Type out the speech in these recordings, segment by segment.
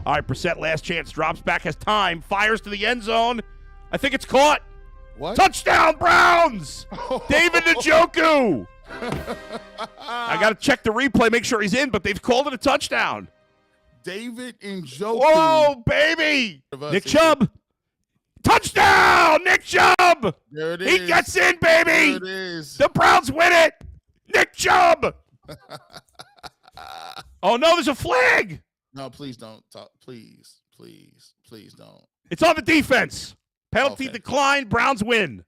All right, Brissett, last chance, drops back, has time, fires to the end zone. I think it's caught. What? Touchdown, Browns! David Njoku! I got to check the replay, make sure he's in, but they've called it a touchdown. David Njoku. Whoa, baby! Nick Chubb. Touchdown, Nick Chubb! There it is. He gets in, baby! There it is. The Browns win it! Nick Chubb! Oh, no, there's a flag! No, please don't talk. Please don't. It's on the defense. Penalty declined. Browns win.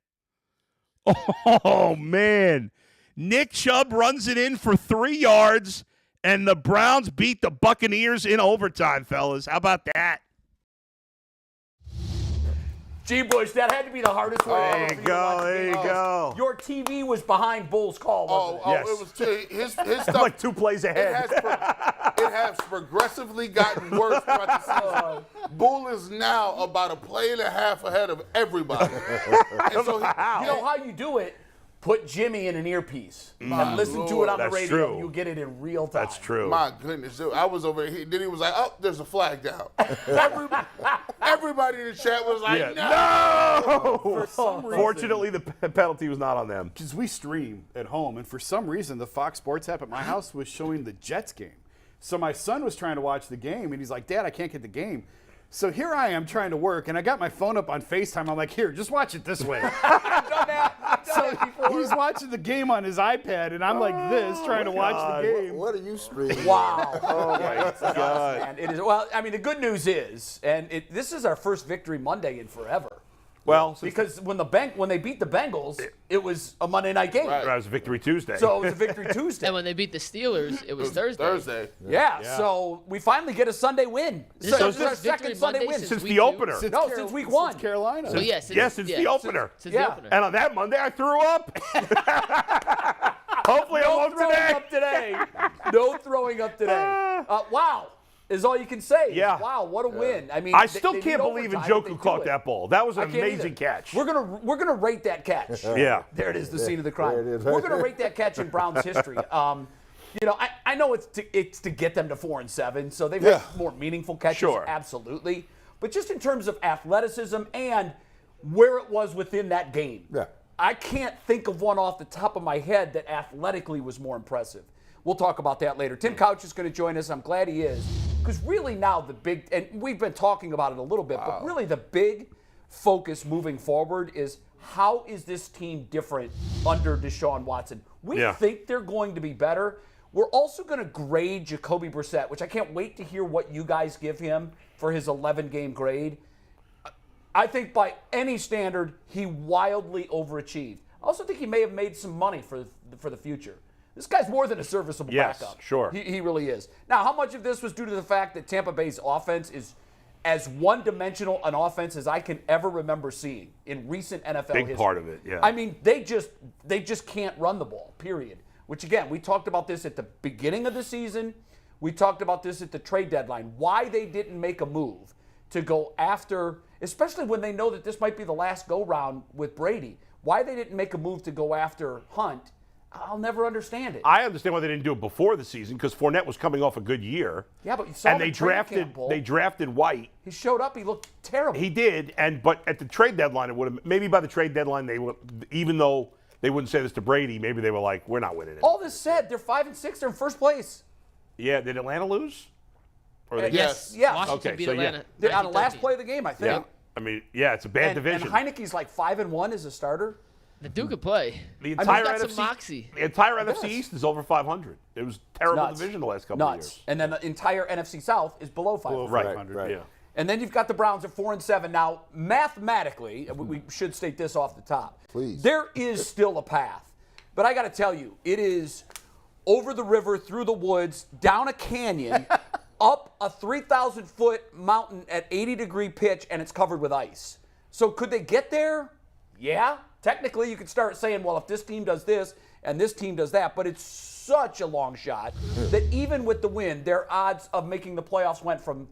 Oh, man. Nick Chubb runs it in for 3 yards, and the Browns beat the Buccaneers in overtime, fellas. How about that? Gee, Bush, that had to be the hardest one. There you go. There you go. Your TV was behind Bull's call, wasn't it? Yes. It was his stuff. Like 2 plays ahead. It has progressively gotten worse throughout the season. Bull is now about a play and a half ahead of everybody. And so You know how you do it? Put Jimmy in an earpiece and listen to it on the That's radio. true. You'll get it in real time. That's true. My goodness, dude. I was over here. Then he was like, oh, there's a flag down. Everybody in the chat was like, no! For some reason, Fortunately, the penalty was not on them. because we stream at home, and for some reason, the Fox Sports app at my house was showing the Jets game. So my son was trying to watch the game, and he's like, Dad, I can't get the game. So here I am trying to work, and I got my phone up on FaceTime. I'm like, here, just watch it this way. So he's watching the game on his iPad, and I'm like this, trying to watch the game. What are you streaming? Wow. Oh, my God. Man, it is. Well, I mean, the good news is, and this is our first victory Monday in forever. Well, Because when they beat the Bengals, it was a Monday night game. that was Victory Tuesday. So it was a victory Tuesday. And when they beat the Steelers, it was Thursday. Thursday. Yeah, so we finally get a Sunday win. This So is this is our victory second Sunday Monday win. since week the two. opener. Since week one. Since Carolina. So yes, Since the opener. Since Yeah. the opener. And on that Monday, I threw up. Hopefully, I No won't throwing today. up today. No throwing up today. Wow. Is all you can say. Yeah. Wow, what a win. I mean, I still they can't need believe overtime, but they Njoku do caught it. that ball. That was I an can't amazing either. catch. We're gonna rate that catch. Yeah. There it is, the scene of the crime. There it is. We're gonna rate that catch in Browns history. I know it's to get them to 4-7, so they've had more meaningful catches, Sure. absolutely. But just in terms of athleticism and where it was within that game, I can't think of one off the top of my head that athletically was more impressive. We'll talk about that later. Tim Couch is going to join us. I'm glad he is. Because really now the big, and we've been talking about it a little bit, but really the big focus moving forward is how is this team different under Deshaun Watson? We think they're going to be better. We're also going to grade Jacoby Brissett, which I can't wait to hear what you guys give him for his 11-game grade. I think by any standard, he wildly overachieved. I also think he may have made some money for the future. This guy's more than a serviceable backup. Sure. He really is. Now, how much of this was due to the fact that Tampa Bay's offense is as one-dimensional an offense as I can ever remember seeing in recent NFL history? Big part of it, yeah. I mean, they just can't run the ball, period. Which, again, we talked about this at the beginning of the season. We talked about this at the trade deadline. Why they didn't make a move to go after, especially when they know that this might be the last go-round with Brady. Why they didn't make a move to go after Hunt, I'll never understand it. I understand why they didn't do it before the season because Fournette was coming off a good year. Yeah, but you saw and him they drafted White. He showed up. He looked terrible. He did, but at the trade deadline, it would have maybe by the trade deadline they would, even though they wouldn't say this to Brady, maybe they were like, we're not winning it. All this said, they're 5-6. They're in first place. Yeah, did Atlanta lose? Or they Yes. Yeah. Washington Okay, beat so yeah. Atlanta. They're on the last 19-13. play of the game, I think. Yeah. I mean, yeah, it's a bad division. And Heineke's like 5-1 as a starter. The Duke could play. The entire got NFC, some moxie. The entire NFC does. East is over 500. It was a terrible Nuts. division the last couple of Nuts. years. And then the entire NFC South is below 500. Right, 500. right. Yeah. And then you've got the Browns at 4-7. Now, mathematically, we should state this off the top. Please. There is still a path. But I got to tell you, it is over the river, through the woods, down a canyon, up a 3,000-foot mountain at 80-degree pitch, and it's covered with ice. So could they get there? Yeah. Technically, you could start saying, well, if this team does this and this team does that, but it's such a long shot that even with the win, their odds of making the playoffs went from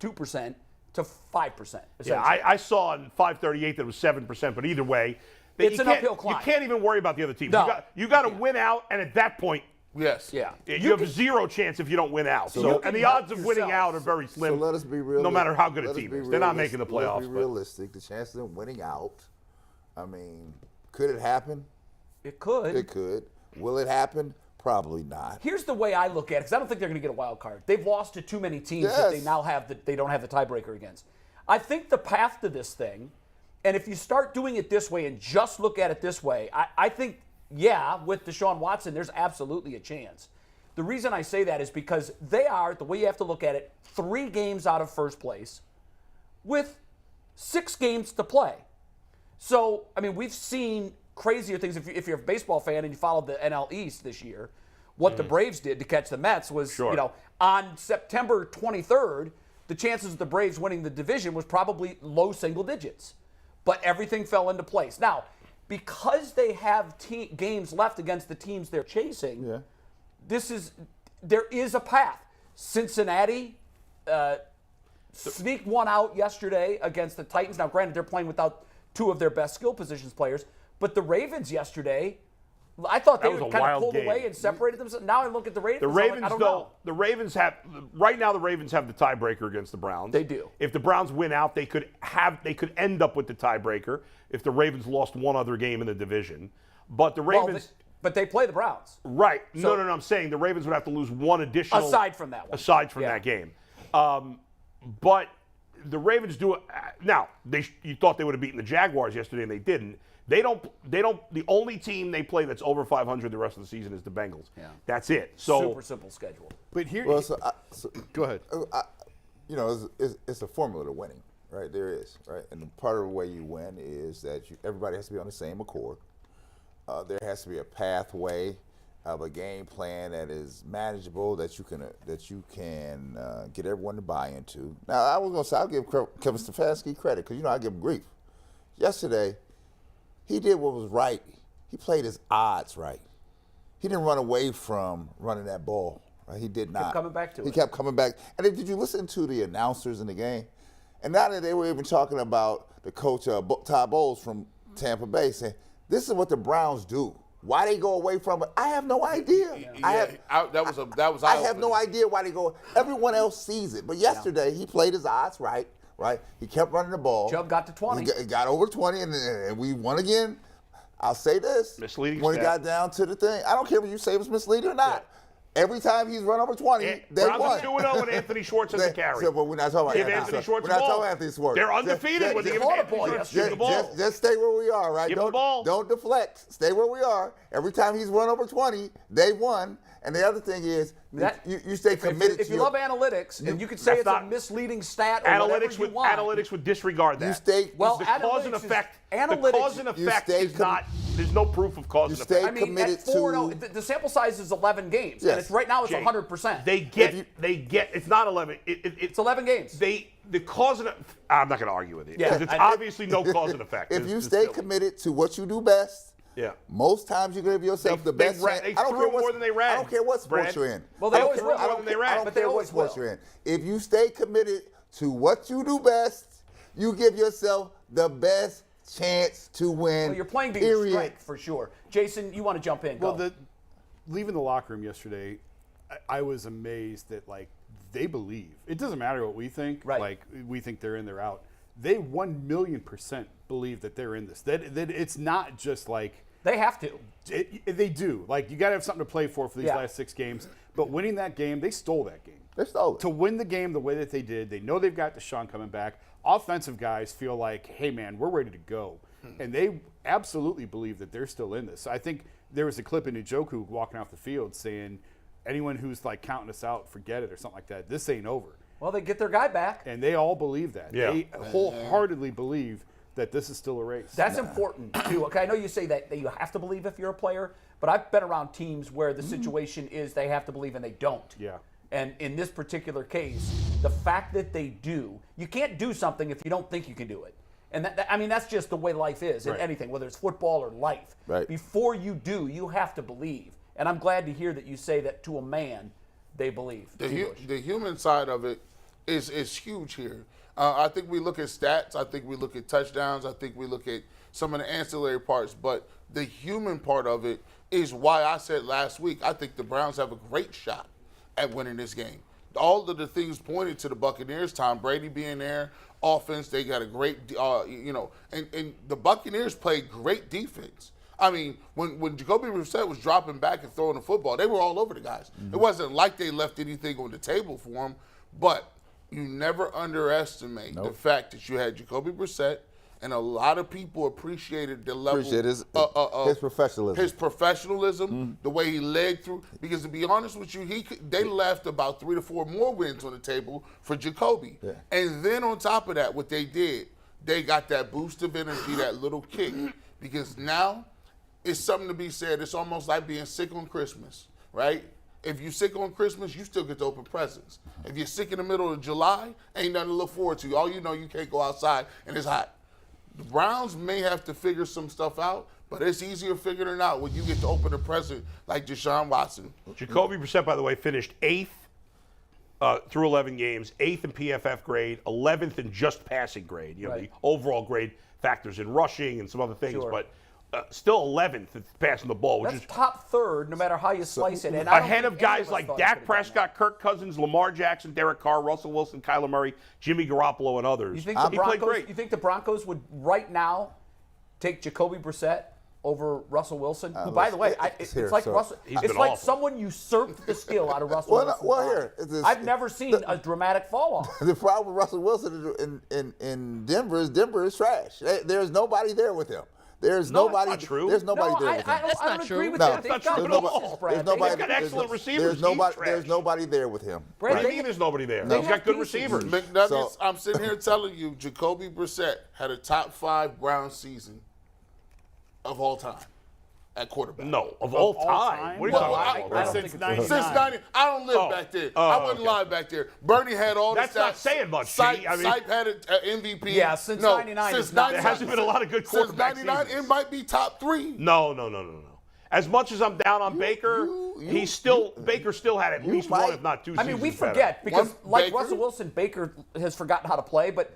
2% to 5%. Yeah, I saw on 538 that it was 7%, but either way, It's an uphill climb. You can't even worry about the other teams. No. You got to win out, and at that point, Yes. Yeah. You have zero chance if you don't win out. you can And the help odds of winning yourself. out are very slim. So let us be real. No matter how good a team is. They're not making the playoffs. Let's be realistic. The chances of them winning out, I mean, could it happen? It could. It could. Will it happen? Probably not. Here's the way I look at it, because I don't think they're going to get a wild card. They've lost to too many teams that they now have that they don't have the tiebreaker against. I think the path to this thing, and if you start doing it this way and just look at it this way, I think, yeah, with Deshaun Watson, there's absolutely a chance. The reason I say that is because they are, the way you have to look at it, 3 games out of first place with 6 games to play. So, I mean, we've seen crazier things. If you're a baseball fan and you followed the NL East this year, what the Braves did to catch the Mets was, on September 23rd, the chances of the Braves winning the division was probably low single digits. But everything fell into place. Now, because they have games left against the teams they're chasing, there is a path. Cincinnati sneaked one out yesterday against the Titans. Now, granted, they're playing without 2 of their best skill positions players, but the Ravens yesterday, I thought they would kind of pulled away and separated themselves. Now I look at the Ravens. The Ravens, I don't know. The Ravens have right now. The Ravens have the tiebreaker against the Browns. They do. If the Browns win out, they could end up with the tiebreaker if the Ravens lost one other game in the division. But the Ravens. But they play the Browns. Right. So, no. I'm saying the Ravens would have to lose one additional. Aside from that one. Aside from that game. But the Ravens do it. Now, you thought they would have beaten the Jaguars yesterday, and they didn't. They don't. The only team they play that's over 500 the rest of the season is the Bengals. Yeah. That's it. So super simple schedule. But here, Go ahead. It's a formula to winning, right? There is, right? And part of the way you win is that everybody has to be on the same accord. There has to be a pathway of a game plan that is manageable that you can get everyone to buy into. Now, I was gonna say I'll give Kevin Stefanski credit because I give him grief. Yesterday, he did what was right. He played his odds right. He didn't run away from running that ball. Right? He did not. Kept coming back to it. He kept coming back. And did you listen to the announcers in the game? And now that they were even talking about the coach, Todd Bowles from Tampa Bay, saying, this is what the Browns do. Why they go away from it, I have no idea. I have no idea why they go. Everyone else sees it. But yesterday, he played his odds right. He kept running the ball. Chubb got to 20. He got over 20, and we won again. I'll say this. Misleading when stat. it got down to the thing, I don't care if you say it was misleading or not. Every time he's run over 20, they Browns won. are 2-0 and Anthony Schwartz has the carry. But we're not talking about Give Anthony Schwartz We're not the ball. talking about Anthony Schwartz. They're undefeated when they give Anthony Schwartz the ball. Just stay where we are, right? Give him the ball. Don't deflect. Stay where we are. Every time he's run over 20, they won. And the other thing is, you stay committed if you love analytics, and you could say it's a misleading stat or whatever you want. Analytics would disregard that. You stay. Well, the cause and effect. The cause and effect is not. There's no proof of cause and effect. Stay I mean, committed at 4-0, the sample size is 11 games, and it's right now it's 100%. They get. It's not 11. It's 11 games. The cause and I'm not going to argue with you Yeah, because it's obviously no cause and effect. If you stay committed to what you do best. Yeah. Most times you give yourself the best chance. They threw more than they ran. I don't care what sports you're in. Well, they always will. I don't care what sports will. you're in. If you stay committed to what you do best, you give yourself the best chance to win. Well, you're playing to your strength for sure. Jason, you want to jump in? Well, leaving the locker room yesterday, I was amazed that they believe. It doesn't matter what we think. Right. Like we think they're in, they're out. They 1,000,000% believe that they're in this. That it's not just they have to. They do. You got to have something to play for these last 6 games. But winning that game, they stole that game. They stole it. To win the game the way that they did, they know they've got Deshaun coming back. Offensive guys feel like, hey, man, we're ready to go. And they absolutely believe that they're still in this. I think there was a clip in Njoku walking off the field saying, anyone who's counting us out, forget it or something like that. This ain't over. Well, they get their guy back. And they all believe that. Yeah. They wholeheartedly believe that this is still a race. That's important, too. Okay, I know you say that you have to believe if you're a player, but I've been around teams where the situation is they have to believe and they don't. Yeah. And in this particular case, the fact that they do, you can't do something if you don't think you can do it. And that's just the way life is in anything, whether it's football or life. Right. Before you do, you have to believe. And I'm glad to hear that you say that to a man, they believe. The human side of it is huge here. I think we look at stats. I think we look at touchdowns. I think we look at some of the ancillary parts. But the human part of it, is why I said last week I think the Browns have a great shot at winning this game. All of the things pointed to the Buccaneers, Tom Brady being there, offense, they got a great, and the Buccaneers played great defense. I mean, when Jacoby Brissett was dropping back and throwing the football, they were all over the guys. It wasn't like they left anything on the table for them, but you never underestimate the fact that you had Jacoby Brissett, and a lot of people appreciated the level His professionalism. His professionalism, the way he led through. Because to be honest with you, they left about 3 to 4 more wins on the table for Jacoby. Yeah. And then on top of that, what they did, they got that boost of energy, that little kick. Because now it's something to be said. It's almost like being sick on Christmas, right? If you're sick on Christmas, you still get to open presents. If you're sick in the middle of July, ain't nothing to look forward to. All you know, you can't go outside and it's hot. The Browns may have to figure some stuff out, but it's easier figuring it out when you get to open a present like Deshaun Watson. Jacoby Brissett, by the way, finished 8th through 11 games, 8th in PFF grade, 11th in just passing grade. You know, the overall grade factors in rushing and some other things, but still 11th at passing the ball, which That's is top third, no matter how you slice it. And ahead of guys like Dak Prescott, Kirk Cousins, Lamar Jackson, Derek Carr, Russell Wilson, Kyler Murray, Jimmy Garoppolo, and others. You think He played great. You think the Broncos would right now take Jacoby Brissett over Russell Wilson? Who, by the way, it's like Russell. It's like someone usurped the skill out of Russell Wilson. I've never seen a dramatic fall off. The problem with Russell Wilson in Denver is trash. There's nobody there with him. There's nobody. That's not true. There's nobody there with him. I don't agree with No, that. that's not true at all. There's nobody. He's got excellent receivers. There's nobody there with him. What do you mean there's nobody there? He's got good receivers. McNuggets, I'm sitting here telling you, Jacoby Brissett had a top 5 Browns season of all time at quarterback. No, of all time. What are you talking about? Since 99. Since 90, I don't live back there. I wasn't live back there. Bernie had all the stats. That's not saying much. Sipe I mean, had an MVP. Yeah, since 99. Since there hasn't been a lot of good quarterbacks. Since 99, it might be top 3. No. As much as I'm down on Baker, Baker still had at least one, if not 2 seasons. I mean, we forget because like Baker? Russell Wilson, Baker has forgotten how to play, but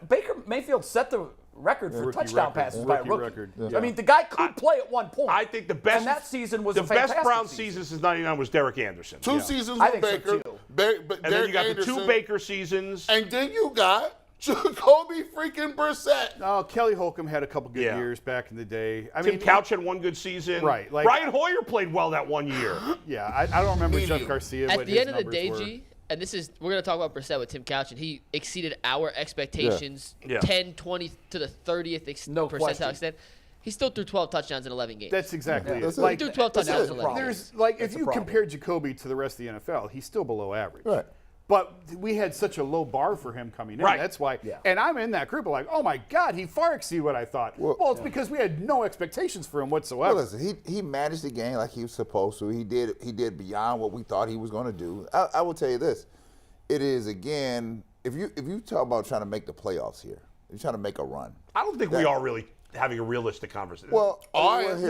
Baker Mayfield set the record for touchdown passes by a rookie. I mean, the guy could play at one point. I think the best. And that season was the a fantastic best Brown season since '99 was Derek Anderson. 2 seasons I with think so, Baker. too. And then you got the 2 Baker seasons. And then you got Jacoby freaking Brissett. Oh, Kelly Holcomb had a couple good years back in the day. I Tim Couch had 1 good season. Right. Like, Brian Hoyer played well that 1 year. Yeah, I don't remember Jeff Garcia. At what the his end of the day, numbers were. G, and we're going to talk about Brissett with Tim Couch, and he exceeded our expectations 10, 20 to the 30th No percentile question. extent. He still threw 12 touchdowns in 11 games. That's exactly it. He threw 12 touchdowns in 11 games. There's if you compare Jacoby to the rest of the NFL, he's still below average. Right. But we had such a low bar for him coming in. Right. That's why. Yeah. And I'm in that group of like, oh my God, he far exceeded what I thought. Well, it's because we had no expectations for him whatsoever. Well, listen, he managed the game like he was supposed to. He did beyond what we thought he was going to do. I will tell you this: it is again, if you talk about trying to make the playoffs here, you're trying to make a run. I don't think we are really having a realistic conversation. Well, there's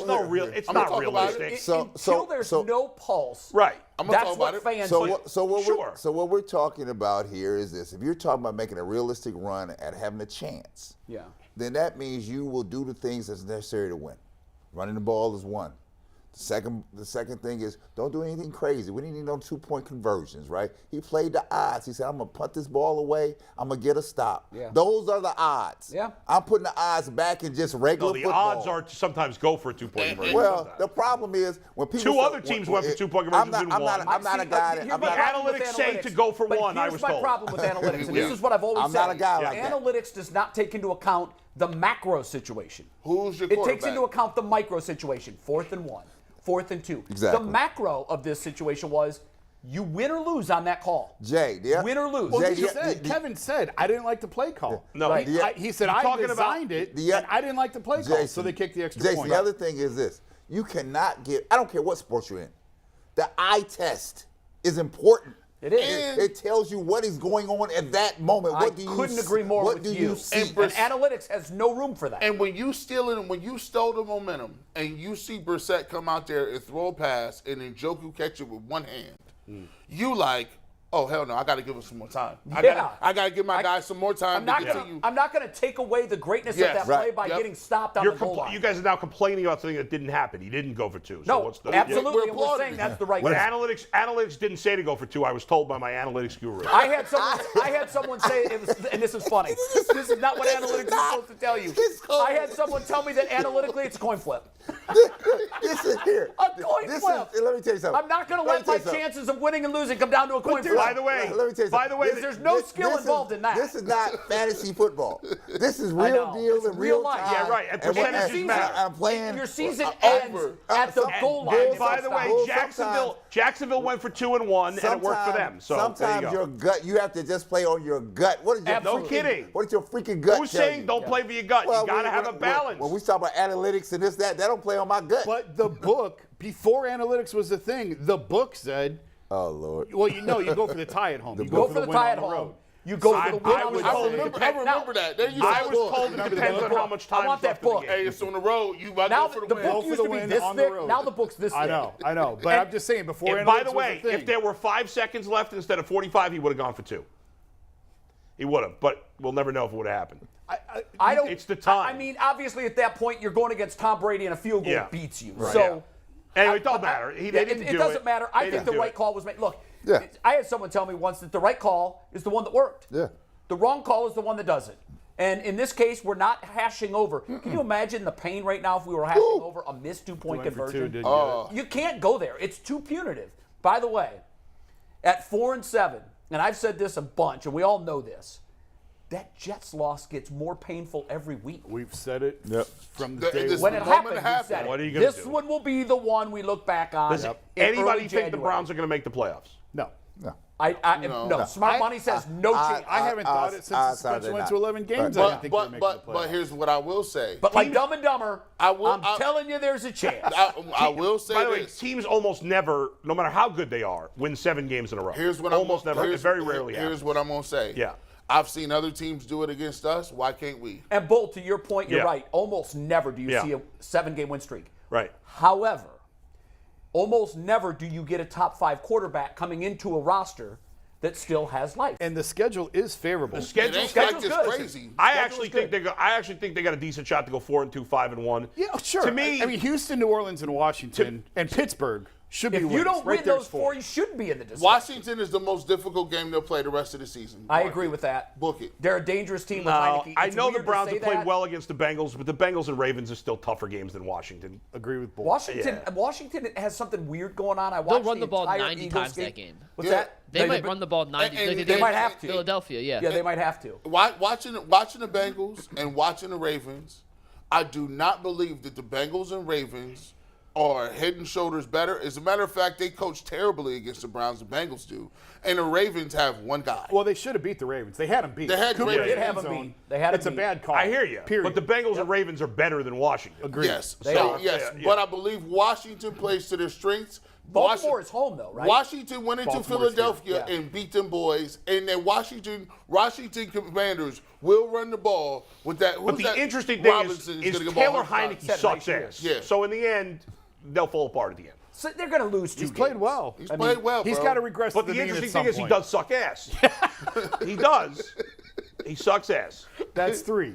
no real. It's not realistic. Until there's no pulse. Right. That's what fans. So what we're talking about here is this: if you're talking about making a realistic run at having a chance, then that means you will do the things that's necessary to win. Running the ball is one. The second thing is don't do anything crazy. We didn't need no 2-point conversions, right? He played the odds. He said, I'm going to punt this ball away. I'm going to get a stop. Yeah. Those are the odds. Yeah. I'm putting the odds back in just regular football. The odds are to sometimes go for a 2-point conversion. Well, the problem is when people Two other teams went for 2-point conversions and won. I'm not a guy that... The analytics say to go for one, I was told. Here's my problem with analytics, and this is what I've always said. I'm not a guy like that. Analytics does not take into account the macro situation. Who's your quarterback? quarterback? It takes into account the micro situation. 4th and 1. 4th and 2. Exactly. The macro of this situation was you win or lose on that call. Jay, win or lose. Well, Kevin said, I didn't like the play call. No, right. He said, I designed it, and I didn't like the play call, so they kicked the extra point. The other thing is this. You cannot get, I don't care what sport you're in, the eye test is important. It is. It tells you what is going on at that moment. I couldn't agree more with you. And analytics has no room for that. And when you stole the momentum, and you see Brissett come out there and throw a pass, and then Njoku catch it with one hand, you like, Oh, hell no. I got to give him some more time. I Yeah. got to give my guys some more time to continue. I'm not going to take away the greatness of that play by getting stopped on the goal line. You guys are now complaining about something that didn't happen. He didn't go for 2. So No, what's the, absolutely. We're saying that's the right When call. analytics didn't say to go for 2, I was told by my analytics guru. I had someone say it was, and this is funny. This is not what analytics is supposed to tell you. I had someone tell me that analytically it's a coin flip. This is here. A coin flip. Let me tell you something. I'm not going to let my chances of winning and losing come down to a coin flip. By the way, let me tell you something. There's no skill involved in that. This is not fantasy football. This is real deal in real life. time. Yeah, right. And percentages matter. I'm playing. Your season ends at the goal line. By the way, Jacksonville went for 2 and 1, and it worked for them. So sometimes your gut, you have to just play on your gut. What is your no kidding. What is your freaking gut? Who's saying don't play for your gut? Well, you got to have a balance. When we talk about analytics and this, that don't play on my gut. But the book, before analytics was a thing, the book said, oh, Lord. well, you go for the tie at home. You Go for the win tie on at the home. road. You go for the win on the I road. remember that. I was told it depends on how much time I want that left in the book. game. Hey, it's on the road. You about to Now go for the the book win. used for to the be win this on the thick. road. Now the book's this thick. I know. But I'm just saying, before And analytics by the way, was a thing, if there were 5 seconds left instead of 45, he would have gone for 2. He would have, but we'll never know if it would have happened. I don't. It's the time. I mean, obviously, at that point, you're going against Tom Brady, and a field goal beats you. Right. So, Anyway, it don't matter. They didn't do it doesn't matter. I They think didn't the do right it. call was made. Look, Yeah. I had someone tell me once that the right call is the one that worked. Yeah. The wrong call is the one that doesn't. And in this case, we're not hashing over. Can you imagine the pain right now if we were hashing over a missed 2-point went for 2, conversion? didn't get it. You can't go there. It's too punitive. By the way, at 4-7, and I've said this a bunch, and we all know this, that Jets loss gets more painful every week. We've said it from the The- day this- When the it moment happened, it we happened. said it. What are you gonna This do? one will be the one we look back on. Does in anybody early think the January. Browns are going to make the playoffs? No. No. No. Smart money says no chance. I haven't thought it since the suspension went to 11 games. I didn't think they'd make the playoffs. But here's what I will say. But like Dumb and Dumber, I'm I- telling you there's a chance. I will say By the way, this. teams almost never, no matter how good they are, win 7 games in a row. Here's what almost I'm, never. here's- It very rarely Here's happens. what I'm gonna say. Yeah. I've seen other teams do it against us. Why can't we? And Bull, to your point, you're Yeah. right. Almost never do you Yeah. see a 7-game win streak. Right. However, almost never do you get a top 5 quarterback coming into a roster that still has life. And the schedule is favorable. The It schedule. ain't like schedule's it's good. crazy. I Schedule's actually good. think they got a decent shot to go 4-2, 5-1. Yeah, sure. To me, I mean, Houston, New Orleans, and Washington, and Pittsburgh should be If you wins. don't Right win there's those 4, you shouldn't be in the discussion. Washington is the most difficult game they'll play the rest of the season. I Mark agree it. with that. Book it. They're a dangerous team with no, Heineke. I It's know the weird to Browns say have played that. well against the Bengals, but the Bengals and Ravens are still tougher games than Washington. Agree with Bull. Washington has something weird going on. I watched They'll run the ball entire 90 Eagles times that game. What's Yeah. that? They might run the ball 90. and like they did might have to. Philadelphia, yeah. Yeah, they might have to. Watching the Bengals and watching the Ravens, I do not believe that the Bengals and Ravens are head and shoulders better. As a matter of fact, they coach terribly against the Browns. The Bengals do, and the Ravens have one guy. Well, they should have beat the Ravens. They had them beat. They had Cooper Ravens. in the They did have end them zone. beat. They had It's them a beat. bad call. I hear you. Period. But the Bengals and Ravens are better than Washington. Agreed. Yes, They so, are. yes, Yeah. but I believe Washington plays to their strengths. Baltimore is home though, right? Washington went into Baltimore's Philadelphia here. Yeah. and beat them boys, and then Washington Commanders will run the ball with that. But who's the that interesting thing Robinson is gonna get Taylor ball 100 Heineke times. sucks nice ass. year. Yeah. So in the end, they'll fall apart at the end. So they're going to lose 2 He's games. played well. He's played well, He's bro. got to regress But to the the mean interesting at some thing is he point. does suck ass. He does. He sucks ass. That's 3.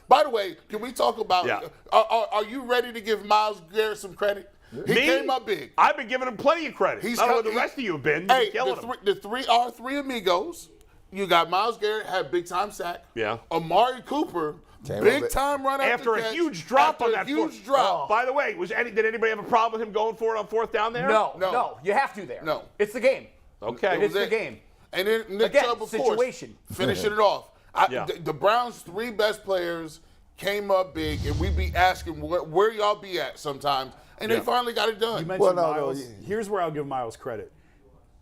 By the way, can we talk about? Yeah. Are you ready to give Myles Garrett some credit? He Me? came up big. I've been giving him plenty of credit. He's I don't know come- what the rest of you have been. You've Hey, been killing him. our three amigos. You got Myles Garrett had big time sack. Yeah. Amari Cooper, Came big up time run After a catch, huge drop after on a that huge fourth. drop. By the way, did anybody have a problem with him going for it on 4th down there? No. You have to there. No. It's the game. Okay. It It's was the it. game. And then Nick Again, Chubb, of situation. course, finishing it off. Yeah. The Browns' 3 best players came up big, and we be asking where y'all be at sometimes, and they finally got it done. You mentioned Well, no, Miles. no, Here's where I'll give Miles credit.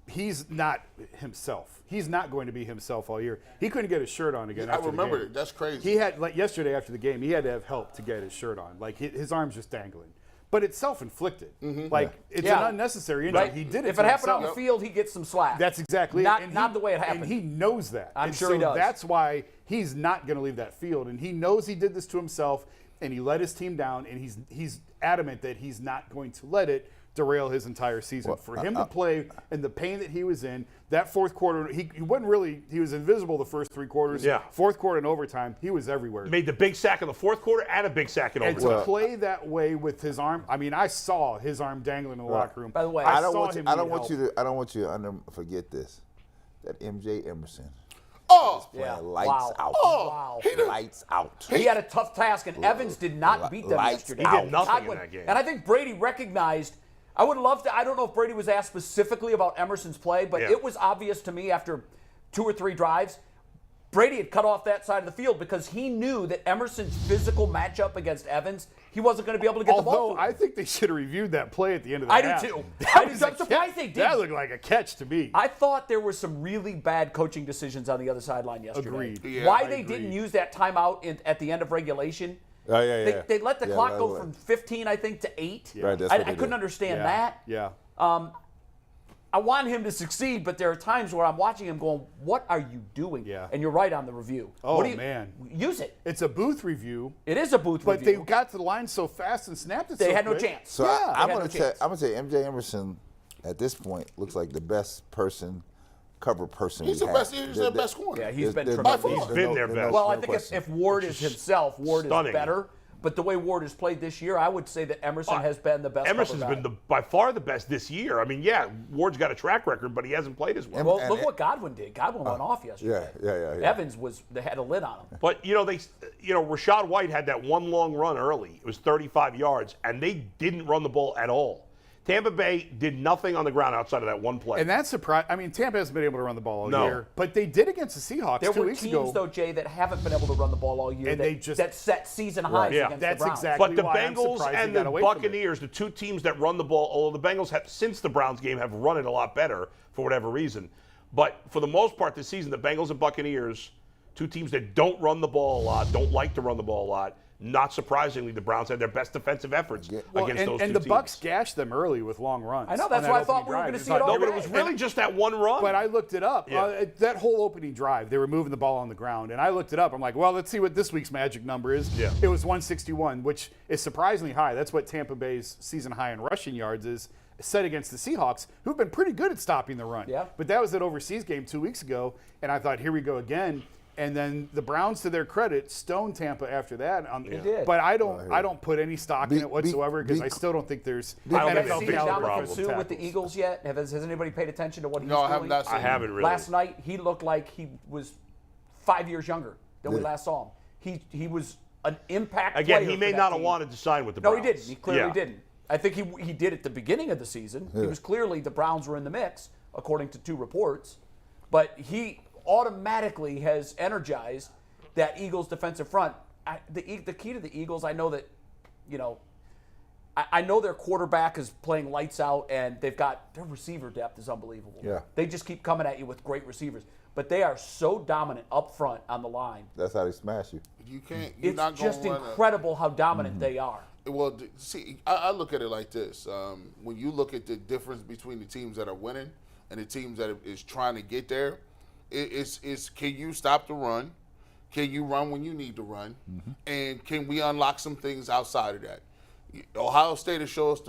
He's not himself. He's not going to be himself all year. He couldn't get his shirt on again. I after the remember game. it. That's crazy. He had, like yesterday after the game, he had to have help to get his shirt on. Like his arm's just dangling. But it's self-inflicted. Like it's an unnecessary injury. Right. He did it. If to it happened on himself. the field, he gets some slack. That's exactly not, it. And not the way it happened. And he knows that. I'm And sure so he does. That's why he's not going to leave that field. And he knows he did this to himself, and he let his team down, and he's adamant that he's not going to let it derail his entire season. For him to play in the pain that he was in, that fourth quarter, he wasn't really, he was invisible the first 3 quarters. Yeah. Fourth quarter and overtime, he was everywhere. Made the big sack in the fourth quarter and a big sack in And overtime. to play that way with his arm, I mean, I saw his arm dangling in the locker room. By the way, I don't want you to forget this. That MJ Emerson. Oh, Lights Wow. out. Wow. Lights out. He had a tough task, and Evans did not beat them Lights yesterday. out. He did nothing in Godwin- that game. And I think Brady recognized. I would love to. I don't know if Brady was asked specifically about Emerson's play, but Yeah. it was obvious to me after 2 or 3 drives. Brady had cut off that side of the field because he knew that Emerson's physical matchup against Evans, he wasn't going to be able to get the ball Although to him. I think they should have reviewed that play at the end of the I do half. too. That I do was too. a I'm surprised catch. they did. That looked like a catch to me. I thought there were some really bad coaching decisions on the other sideline yesterday. Agreed. Yeah, Why I they agree. didn't use that timeout at the end of regulation. Oh, yeah. They let the Yeah, clock by go the way. from 15, I think, to 8. Right, that's I what they couldn't did. understand Yeah. that. Yeah. I want him to succeed, but there are times where I'm watching him going, what are you doing? Yeah. And you're right on the review. Oh, What do you- man. Use it. It's a booth review, It is a booth but review. they got to the line so fast and snapped it They so had no quick. chance. So Yeah, I'm they had going no to chance. say MJ Emerson at this point looks like the best cover person. He's we the have. best. He's their best corner. Yeah, he's been There's tremendous. By far. He's been their best. Well, I no think question. if Ward is himself, Ward stunning. is better. But the way Ward has played this year, I would say that Emerson has been the best. Emerson's cover been guy. by far the best this year. I mean, yeah, Ward's got a track record, but he hasn't played as well. Well, And- look what Godwin did. Godwin went off yesterday. Yeah. Evans they had a lid on him. But Rashad White had that one long run early. It was 35 yards, and they didn't run the ball at all. Tampa Bay did nothing on the ground outside of that one play. And that's surprised. I mean, Tampa hasn't been able to run the ball all No. year, but they did against the Seahawks There 2 were weeks teams, ago. though, Jay, that haven't been able to run the ball all year. And they just- that set season highs Yeah. against That's the Browns. exactly But the why I'm Bengals surprised he and got the away from it. Buccaneers, the 2 teams that run the ball, although the Bengals have, since the Browns game, have run it a lot better for whatever reason. But for the most part this season, the Bengals and Buccaneers, 2 teams that don't run the ball a lot, don't like to run the ball a lot. Not surprisingly, the Browns had their best defensive efforts Well, against those 2 and the teams. Bucks gashed them early with long runs. I know, on that's that why I thought opening we were drive. gonna It's see it like- all No, but it day. was really just that one run. But I looked it up. Yeah. That whole opening drive, they were moving the ball on the ground. And I looked it up. I'm like, well, let's see what this week's magic number is. Yeah. It was 161, which is surprisingly high. That's what Tampa Bay's season high in rushing yards is, set against the Seahawks, who've been pretty good at stopping the run. Yeah. But that was that overseas game 2 weeks ago. And I thought, here we go again. And then the Browns, to their credit, stoned Tampa after that. They did. But I don't put any stock in it whatsoever because be- I still don't think there's I don't think Have they'll you fix seen the Dominic problem. Sue with the Eagles yet? Has anybody paid attention to what he's No, I doing? have not seen I haven't really. Last night, he looked like he was 5 years younger than we last saw him. He was an impact Again, player he may for that not have team. wanted to sign with the No, Browns. he didn't. He clearly Yeah. didn't. I think he did at the beginning of the season. He was clearly, the Browns were in the mix, according to 2 reports. But he automatically has energized that Eagles defensive front. The key to the Eagles, I know that, I know their quarterback is playing lights out, and their receiver depth is unbelievable. Yeah. They just keep coming at you with great receivers. But they are so dominant up front on the line. That's how they smash you. You can't. You're It's not going just to run incredible how dominant they are. Well, see, I look at it like this. When you look at the difference between the teams that are winning and the teams that is trying to get there, it's can you stop the run? Can you run when you need to run? And can we unlock some things outside of that? Ohio State has shown us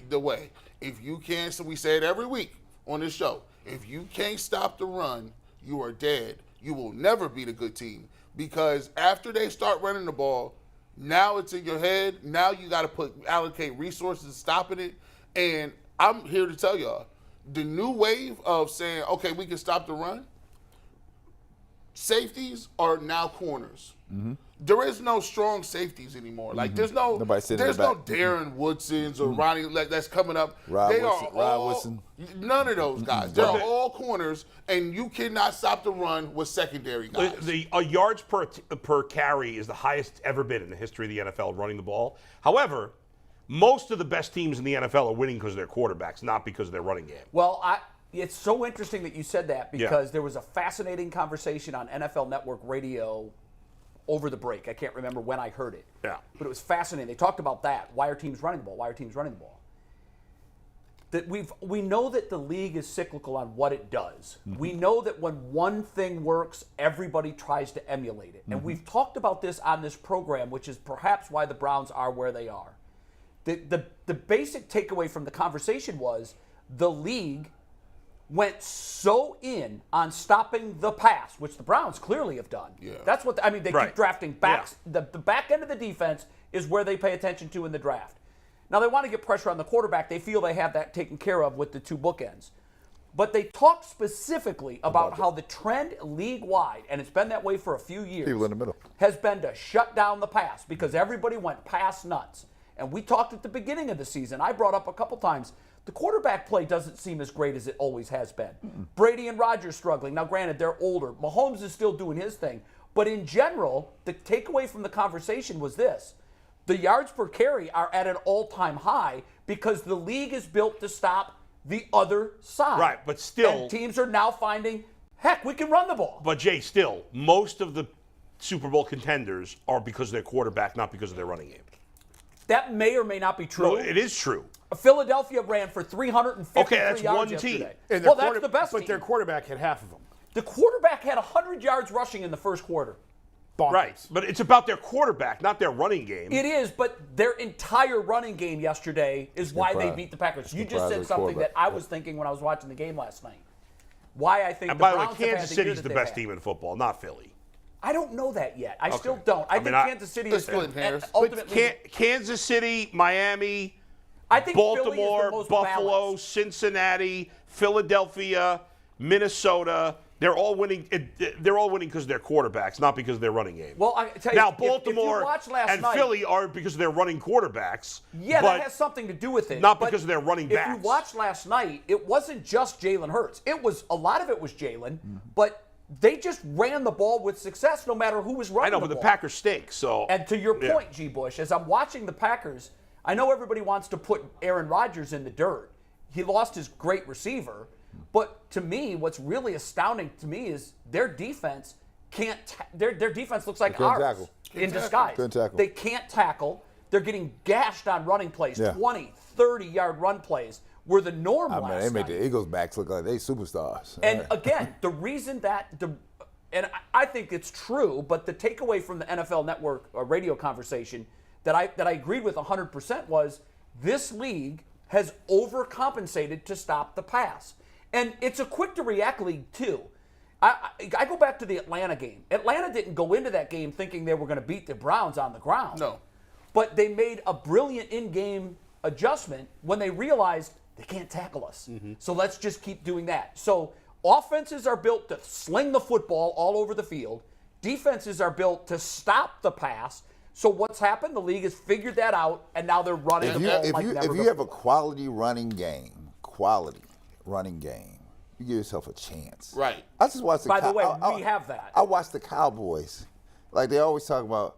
the way. If you can't, so we say it every week on this show, if you can't stop the run, you are dead. You will never beat a good team because after they start running the ball, now it's in your head. Now you got to allocate resources to stopping it. And I'm here to tell y'all, the new wave of saying, okay, we can stop the run, safeties are now corners. There is no strong safeties anymore. Like there's no Nobody sitting in there's the no back. Darren Woodsons or Ronnie that's coming up. Rod They Woodson- are Rod all Woodson. none of those guys. They're all corners, and you cannot stop the run with secondary guys. The yards per carry is the highest ever been in the history of the NFL running the ball. However, most of the best teams in the NFL are winning because of their quarterbacks, not because of their running game. Well, it's so interesting that you said that because there was a fascinating conversation on NFL Network Radio over the break. I can't remember when I heard it. Yeah. But it was fascinating. They talked about that. Why are teams running the ball? Why are teams running the ball? That we know that the league is cyclical on what it does. We know that when one thing works, everybody tries to emulate it. And we've talked about this on this program, which is perhaps why the Browns are where they are. The basic takeaway from the conversation was the league went so in on stopping the pass, which the Browns clearly have done. Yeah. That's what they keep drafting backs. Yeah. The back end of the defense is where they pay attention to in the draft. Now they want to get pressure on the quarterback. They feel they have that taken care of with the two bookends. But they talk specifically about how the trend league-wide, and it's been that way for a few years, people in the middle, has been to shut down the pass because everybody went pass nuts. And we talked at the beginning of the season. I brought up a couple times, the quarterback play doesn't seem as great as it always has been. Brady and Rodgers struggling. Now, granted, they're older. Mahomes is still doing his thing. But in general, the takeaway from the conversation was this. The yards per carry are at an all-time high because the league is built to stop the other side. Right, but still. And teams are now finding, heck, we can run the ball. But, Jay, still, most of the Super Bowl contenders are because of their quarterback, not because of their running game. That may or may not be true. No, it is true. Philadelphia ran for 353 okay, that's yards one yesterday. team. Well, that's the best But team. their quarterback had half of them. The quarterback had 100 yards rushing in the first quarter. Bonkers. Right, but it's about their quarterback, not their running game. It is, but their entire running game yesterday is why they beat the Packers. You just said something that I was thinking when I was watching the game last night. Why I think and the by the way, Browns have had Kansas the year City's that the they've best had. team in football, not Philly. I don't know that yet. I still don't. I think Kansas City is ultimately. Kansas City, Miami, I think Baltimore, Philly is the most Buffalo, balanced. Cincinnati, Philadelphia, Minnesota. They're all winning. They're all winning because of their quarterbacks, not because of their running game. Well, I tell you, now if Baltimore you watched last and night, Philly are because of their running quarterbacks. Yeah, but that has something to do with it. Not but because of their running backs. If you watched last night, it wasn't just Jalen Hurts. It was a lot of it was Jalen, but they just ran the ball with success no matter who was running the ball. I know, but the Packers stink. So. And to your point, G. Bush, as I'm watching the Packers, I know everybody wants to put Aaron Rodgers in the dirt. He lost his great receiver. But to me, what's really astounding to me is their defense can't. Their defense looks like ours tackle. in disguise. Couldn't tackle. They can't tackle. They're getting gashed on running plays, 20, 30-yard run plays were the norm last night. They made the Eagles backs look like they superstars. And again, the reason that and I think it's true, but the takeaway from the NFL Network radio conversation that I agreed with 100% was this league has overcompensated to stop the pass. And it's a quick-to-react league, too. I go back to the Atlanta game. Atlanta didn't go into that game thinking they were going to beat the Browns on the ground. No. But they made a brilliant in-game adjustment when they realized they can't tackle us. So let's just keep doing that. So offenses are built to sling the football all over the field. Defenses are built to stop the pass. So what's happened? The league has figured that out, and now they're running the ball like never If you have a quality running game, you give yourself a chance. Right. I just watched By the way, we have that. I watched the Cowboys. Like they always talk about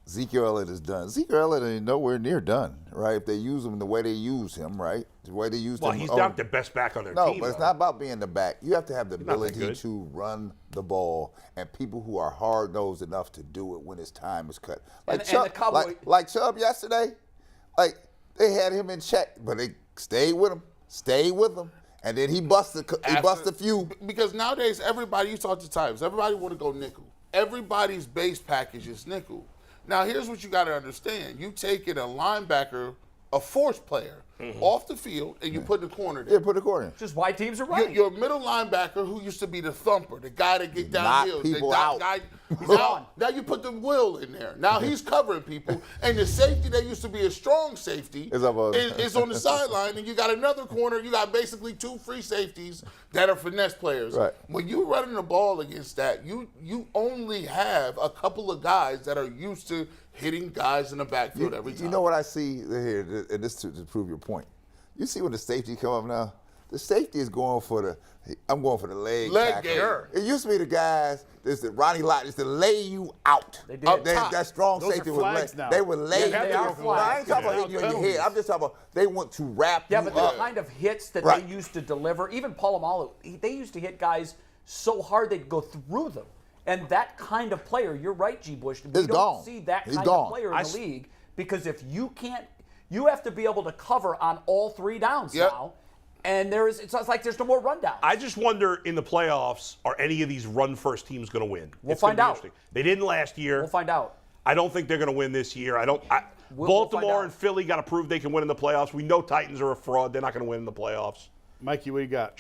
Ezekiel Elliott is done. Ezekiel Elliott ain't nowhere near done, right? If they use him the way they use him, right? The way they use him. Well, he's not the best back on their No, team. but it's not about being the back. You have to have the He's not that ability good. to run the ball and people who are hard-nosed enough to do it when his time is cut. Like And Chubb, the Cowboy- like Chubb yesterday, like they had him in check, but they stayed with him, and then he busted a few. Because nowadays, everybody, you talk to Times, everybody want to go nickel. Everybody's base package is nickel. Now, here's what you got to understand. You taking a linebacker, a force player, off the field, and you put in the corner there. Yeah, put the corner in. Which is why teams are running. Your middle linebacker, who used to be the thumper, the guy that get downhill. people out. Now you put the Will in there. Now he's covering people. And the safety that used to be a strong safety is on the sideline. And you got another corner. You got basically two free safeties that are finesse players. Right. When you're running the ball against that, you only have a couple of guys that are used to hitting guys in the backfield every time. You know what I see here, and this to prove your point. You see when the safety come up now? The safety is going for the leg tackle. game. Sure. It used to be the guys, Ronnie Lott, used to lay you out. They did. That strong Those safety are would lay. flags now. They would lay Yeah, you they are out. flags. I ain't talking about hitting you in your head. I'm just talking about they want to wrap Yeah, you but the up. kind of hits that Right. they used to deliver, even Polamalu, they used to hit guys so hard they'd go through them. And that kind of player, you're right, G. Bush, we It's don't gone. see that He's kind gone. of player in the league because if you can't, you have to be able to cover on all three downs Yep. now. And it's like there's no more rundowns. I just wonder in the playoffs, are any of these run-first teams going to win? We'll It's gonna find be out. interesting. They didn't last year. We'll find out. I don't think they're going to win this year. We'll Baltimore and Philly got to prove they can win in the playoffs. We know Titans are a fraud. They're not going to win in the playoffs. Mikey, what do you got?